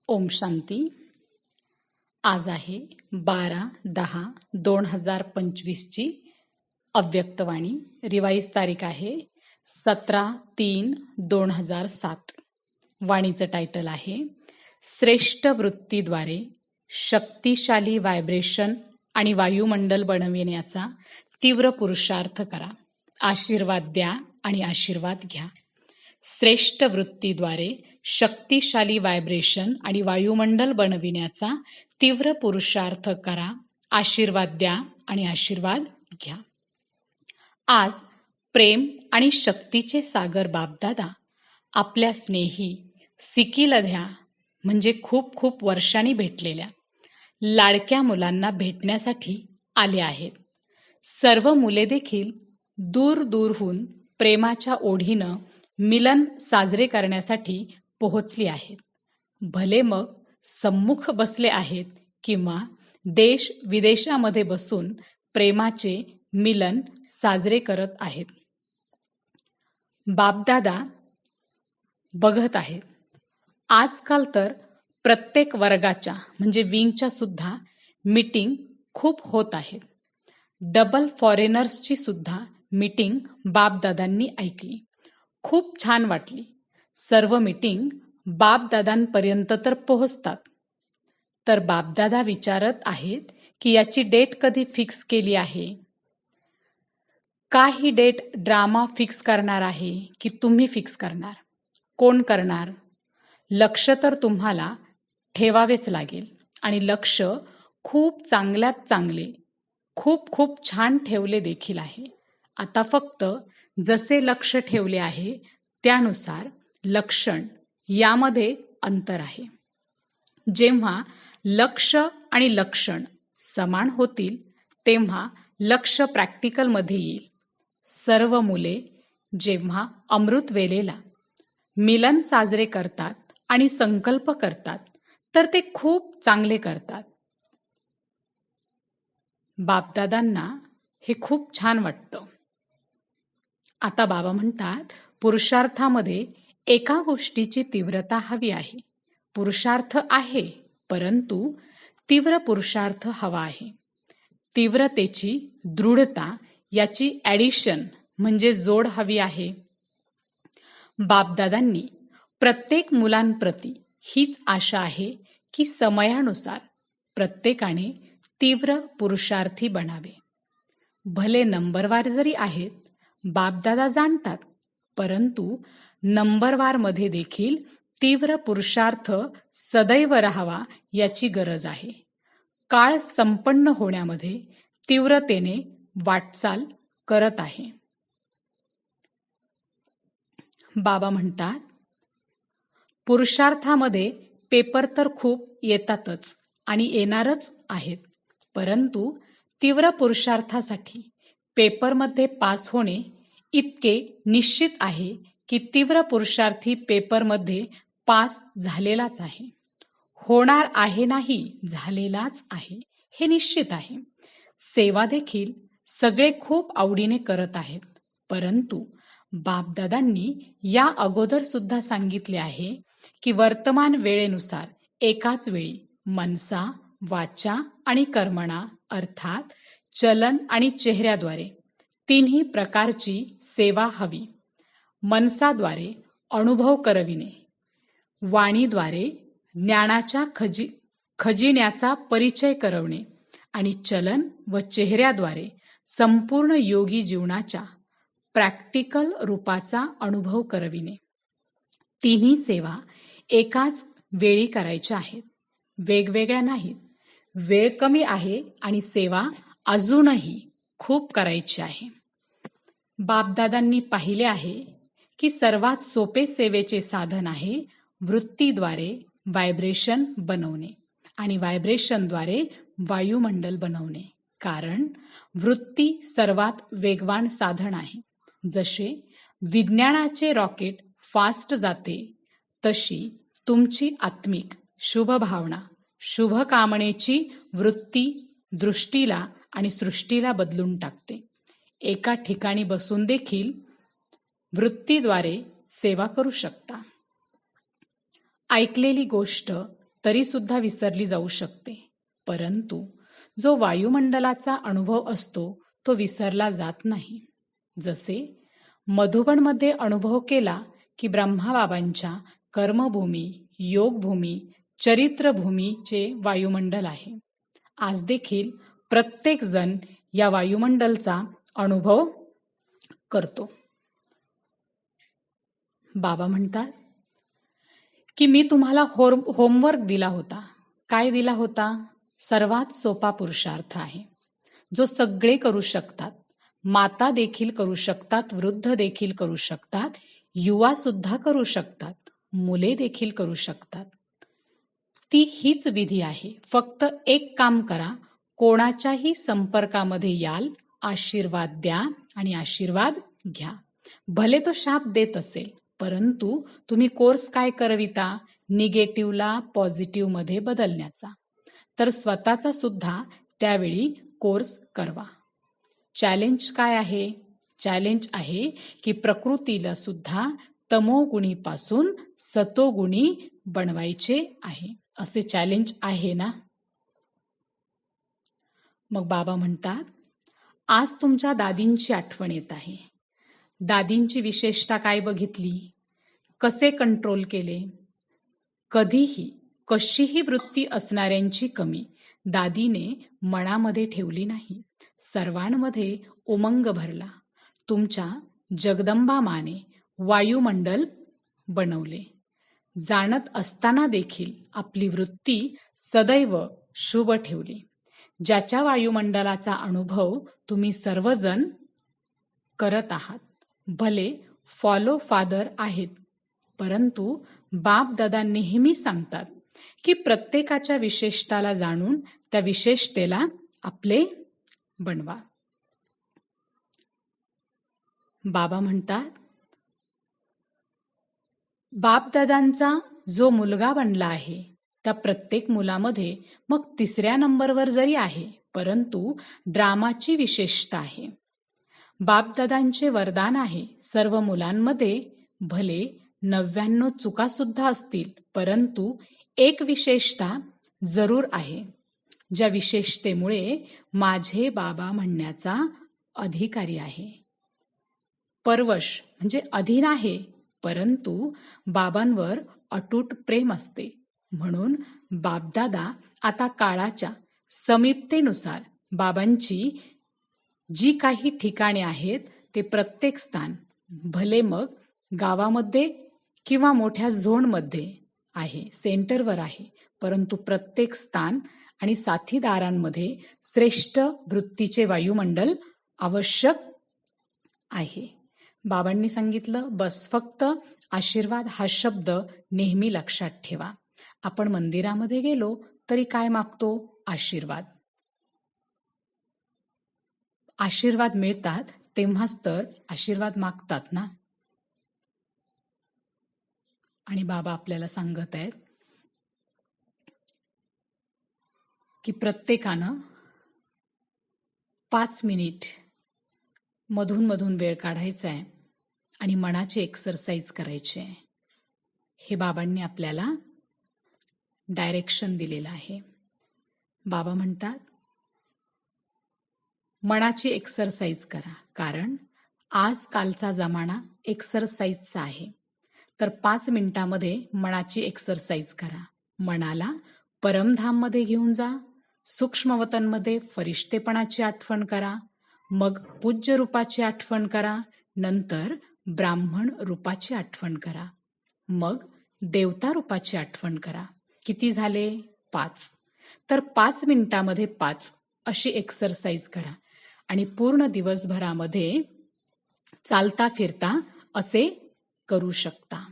ओम शांती. आज आहे 12/10/2025 ची अव्यक्तवाणी. रिवाईज तारीख आहे 17/3/2007. वाणीचं टायटल आहे श्रेष्ठ वृत्तीद्वारे शक्तिशाली व्हायब्रेशन आणि वायुमंडल बनविण्याचा तीव्र पुरुषार्थ करा. आशीर्वाद द्या आणि आशीर्वाद घ्या. श्रेष्ठ वृत्तीद्वारे शक्तिशाली व्हायब्रेशन आणि वायुमंडल बनविण्याचा तीव्र पुरुषार्थ करा. आशीर्वाद द्या आणि आशीर्वाद घ्या. आज प्रेम आणि शक्तीचे सागर बापदादा आपल्या स्नेही सिकिलध्या म्हणजे खूप खूप वर्षांनी भेटलेल्या लाडक्या मुलांना भेटण्यासाठी आले आहेत. सर्व मुले देखील दूर दूरहून प्रेमाच्या ओढीनं मिलन साजरे करण्यासाठी पोहोचली आहेत. भले मग सम्मुख बसले आहेत किंवा देश विदेशामध्ये बसून प्रेमाचे मिलन साजरे करत आहेत. बापदादा बघत आहेत. आजकाल तर प्रत्येक वर्गाच्या म्हणजे विंगच्या सुद्धा मीटिंग खूप होत आहेत. डबल फॉरेनर्सची सुद्धा मीटिंग बापदादांनी ऐकली. खूप छान वाटली. सर्व मीटिंग बापदादांपर्यंत तर पोहोचतात. तर बापदादा विचारत आहेत की याची डेट कधी फिक्स केली आहे? का ही डेट ड्रामा फिक्स करणार आहे की तुम्ही फिक्स करणार? कोण करणार? लक्ष तर तुम्हाला ठेवावेच लागेल आणि लक्ष खूप चांगल्यात चांगले खूप खूप छान ठेवले देखील आहे. आता फक्त जसे लक्ष ठेवले आहे त्यानुसार लक्षण यामध्ये अंतर आहे. जेव्हा लक्ष आणि लक्षण समान होतील तेव्हा लक्ष प्रॅक्टिकलमध्ये येईल. सर्व मुले जेव्हा अमृत वेलेला मिलन साजरे करतात आणि संकल्प करतात तर ते खूप चांगले करतात. बापदादांना हे खूप छान वाटतं. आता बाबा म्हणतात पुरुषार्थामध्ये एका गोष्टीची तीव्रता हवी आहे. पुरुषार्थ आहे परंतु तीव्र पुरुषार्थ हवा आहे. तीव्रतेची दृढता याची ॲडिशन म्हणजे जोड हवी आहे. बापदादांनी प्रत्येक मुलांप्रती हीच आशा आहे की समयानुसार प्रत्येकाने तीव्र पुरुषार्थी बनावे. भले नंबरवार जरी आहेत बापदादा जाणतात परंतु नंबरवारमध्ये देखील तीव्र पुरुषार्थ सदैव राहावा याची गरज आहे. काळ संपन्न होण्यामध्ये तीव्रतेने वाटचाल करत आहे. बाबा म्हणतात पुरुषार्थामध्ये पेपर तर खूप येतातच आणि येणारच आहेत परंतु तीव्र पुरुषार्थासाठी पेपरमध्ये पास होणे इतके निश्चित आहे की तीव्र पुरुषार्थी पेपरमध्ये पास झालेलाच आहे. होणार आहे नाही झालेलाच आहे हे निश्चित आहे. सेवा देखील सगळे खूप आवडीने करत आहेत परंतु बापदादांनी या अगोदर सुद्धा सांगितले आहे की वर्तमान वेळेनुसार एकाच वेळी मनसा वाचा आणि कर्मणा अर्थात चलन आणि चेहऱ्याद्वारे तिन्ही प्रकारची सेवा हवी. मनसाद्वारे अनुभव करविणे, वाणीद्वारे ज्ञानाच्या खजिन्याचा परिचय करवणे आणि चलन व चेहऱ्याद्वारे संपूर्ण योगी जीवनाच्या प्रॅक्टिकल रूपाचा अनुभव करविणे. तिन्ही सेवा एकाच वेळी करायच्या आहेत, वेगवेगळ्या नाहीत. वेळ कमी आहे आणि सेवा अजूनही खूप करायची आहे. बापदादांनी पाहिले आहे की सर्वात सोपे सेवेचे साधन आहे वृत्तीद्वारे व्हायब्रेशन बनवणे आणि व्हायब्रेशनद्वारे वायुमंडल बनवणे. कारण वृत्ती सर्वात वेगवान साधन आहे. जसे विज्ञानाचे रॉकेट फास्ट जाते तशी तुमची आत्मिक शुभ भावना शुभ कामनेची वृत्ती दृष्टीला आणि सृष्टीला बदलून टाकते. एका ठिकाणी बसून देखील वृत्तीद्वारे सेवा करू शकता. ऐकलेली गोष्ट तरी सुद्धा विसरली जाऊ शकते, परंतु जो वायुमंडलाचा अनुभव असतो तो विसरला जात नाही. जसे मधुबनमध्ये अनुभव केला की ब्रह्माबाबांच्या कर्मभूमी, योगभूमी, चरित्रभूमीचे वायुमंडल आहे. आज देखील प्रत्येक जण या वायुमंडलचा अनुभव करतो. बाबा म्हणतात की मी तुम्हाला होमवर्क दिला होता. काय दिला होता? सर्वात सोपा पुरुषार्थ आहे, जो सगळे करू शकतात. माता देखील करू शकतात, वृद्ध देखील करू शकतात, युवा सुद्धा करू शकतात, मुले देखील करू शकतात. ती हीच विधी आहे. फक्त एक काम करा, कोणाच्याही संपर्कामध्ये याल, आशीर्वाद द्या आणि आशीर्वाद घ्या. भले तो शाप देत असेल, परंतु तुम्ही कोर्स काय करविता? निगेटिव्हला पॉझिटिव्ह मध्ये बदलण्याचा. तर स्वतःचा सुद्धा त्यावेळी कोर्स करवा. चॅलेंज काय आहे? चॅलेंज आहे की प्रकृतीला सुद्धा तमोगुणीपासून सतोगुणी बनवायचे आहे. असे चॅलेंज आहे ना? मग बाबा म्हणतात, आज तुमच्या दादींची आठवण येत आहे. दादींची विशेषता काय बघितली? कसे कंट्रोल केले? कधीही कशीही वृत्ती असणाऱ्यांची कमी दादीने मनामध्ये ठेवली नाही. सर्वांमध्ये उमंग भरला. तुमच्या जगदंबा माने वायुमंडल बनवले. जाणत असताना देखील आपली वृत्ती सदैव शुभ ठेवली. ज्याच्या वायुमंडलाचा अनुभव तुम्ही सर्वजण करत आहात. भले फॉलो फादर आहेत, परंतु बाप दादा नेहमी सांगतात की प्रत्येकाच्या विशेषताला जाणून त्या विशेषतेला आपले बनवा. बाबा म्हणतात, बापदादांचा जो मुलगा बनला आहे त्या प्रत्येक मुलामध्ये मग 3ऱ्या नंबरवर जरी आहे, परंतु ड्रामाची विशेषता आहे. बापदादांचे वरदान आहे सर्व मुलांमध्ये भले 99 चुका सुद्धा असतील, परंतु एक विशेषता जरूर आहे, ज्या विशेषतेमुळे माझे बाबा म्हणण्याचा अधिकारी आहे. परवश म्हणजे अधीन आहे, परंतु बाबांवर अतूट प्रेम असते. म्हणून बापदादा आता काळाच्या समीपतेनुसार बाबांची जी काही ठिकाणे आहेत ते प्रत्येक स्थान, भले मग गावामध्ये किंवा मोठ्या झोनमध्ये आहे, सेंटरवर आहे, परंतु प्रत्येक स्थान आणि साथीदारांमध्ये श्रेष्ठ वृत्तीचे वायुमंडल आवश्यक आहे. बाबांनी सांगितलं, बस फक्त आशीर्वाद हा शब्द नेहमी लक्षात ठेवा. आपण मंदिरामध्ये गेलो तरी काय मागतो? आशीर्वाद. आशीर्वाद मिळतात तेव्हाच तर आशीर्वाद मागतात ना. आणि बाबा आपल्याला सांगत आहेत की प्रत्येकानं 5 मिनिट मधून मधून वेळ काढायचा आहे आणि मनाची एक्सरसाइज करायची आहे. हे बाबांनी आपल्याला डायरेक्शन दिलेलं आहे. बाबा म्हणतात, मनाची एक्सरसाइज करा, कारण आजकालचा जमाना एक्सरसाइजचा आहे. तर 5 मिनिटामध्ये मनाची एक्सरसाइज करा. मनाला परमधाममध्ये घेऊन जा. सूक्ष्मवतनमध्ये फरिश्तेपणाची आठवण करा. मग पूज्य रूपाची आठवण करा. नंतर ब्राह्मण रूपाची आठवण करा. मग देवता रूपाची आठवण करा. किती झाले? 5. तर 5 मिनिटामध्ये 5 अशी एक्सरसाइज करा आणि पूर्ण दिवसभरामध्ये चालता फिरता असे करू शकता.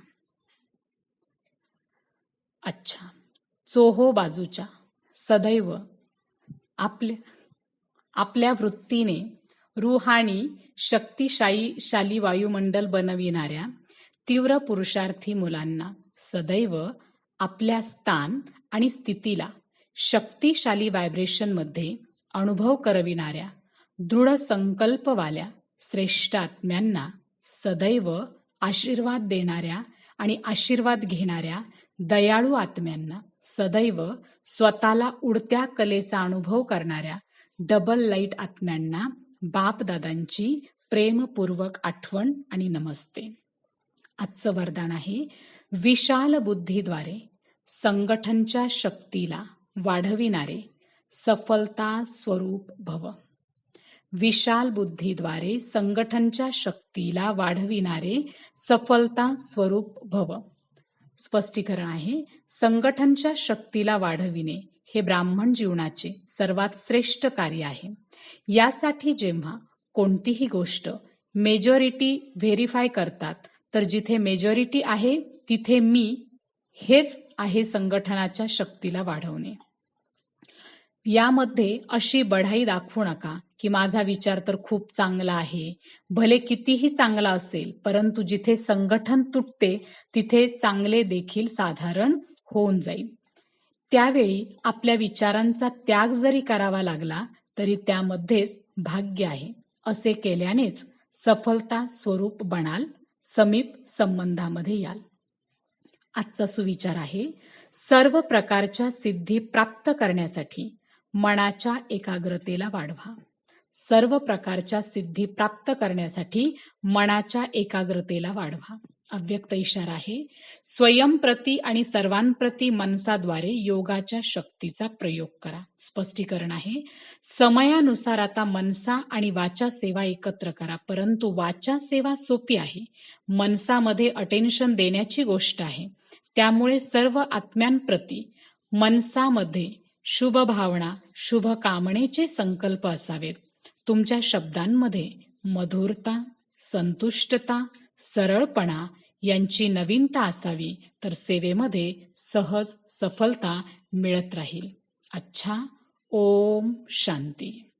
अच्छा, चोहो बाजूच्या सदैव आपल्या वृत्तीने रूहानी शक्तिशाली वायुमंडल बनविणाऱ्या तीव्र पुरुषार्थी मुलांना सदैव आपल्या स्थान आणि स्थितीला शक्तिशाली व्हायब्रेशनमध्ये अनुभव करविणाऱ्या दृढ संकल्पवाल्या श्रेष्ठ आत्म्यांना सदैव आशीर्वाद देणाऱ्या आणि आशीर्वाद घेणाऱ्या दयाळू आत्म्यांना, सदैव स्वतःला उडत्या कलेचा अनुभव करणाऱ्या डबल लाईट आत्म्यांना बापदादांची प्रेमपूर्वक आठवण आणि नमस्ते. आजचं वरदान आहे, विशाल बुद्धीद्वारे संगठनच्या शक्तीला वाढविणारे सफलता स्वरूप भव. विशाल बुद्धीद्वारे संगठनच्या शक्तीला वाढविणारे सफलता स्वरूप भव. स्पष्टीकरण आहे, संगठनच्या शक्तीला वाढविणे हे ब्राह्मण जीवनाचे सर्वात श्रेष्ठ कार्य आहे. यासाठी जेव्हा कोणतीही गोष्ट मेजॉरिटी व्हेरीफाय करतात, तर जिथे मेजॉरिटी आहे तिथे मी हेच आहे संगठनाच्या शक्तीला वाढवणे. यामध्ये अशी बढाई दाखवू नका की माझा विचार तर खूप चांगला आहे, भले कितीही चांगला असेल, परंतु जिथे संगठन तुटते तिथे चांगले देखील साधारण होऊन जाईल. त्यावेळी आपल्या विचारांचा त्याग जरी करावा लागला तरी त्यामध्येच भाग्य आहे. असे केल्यानेच सफलता स्वरूप बनाल, समीप संबंधामध्ये याल. आजचा सुविचार आहे, सर्व प्रकारच्या सिद्धी प्राप्त करण्यासाठी मनाच्या एकाग्रतेला वाढवा. सर्व प्रकारच्या सिद्धी प्राप्त करण्यासाठी मनाच्या एकाग्रतेला वाढवा. अव्यक्त इशारा आहे, स्वयंप्रती आणि सर्वांप्रती मनसाद्वारे योगाच्या शक्तीचा प्रयोग करा. स्पष्टीकरण आहे, समयानुसार आता मनसा आणि वाचा सेवा एकत्र करा, परंतु वाचा सेवा सोपी आहे, मनसामध्ये अटेन्शन देण्याची गोष्ट आहे. त्यामुळे सर्व आत्म्यांप्रती मनसामध्ये शुभ भावना, शुभ कामनेचे संकल्प असावेत. तुमच्या शब्दांमध्ये मधुरता, संतुष्टता, सरळपणा यांची नवीनता असावी, तर सेवेमध्ये सहज सफलता मिळत राहील. अच्छा. ओम शांती.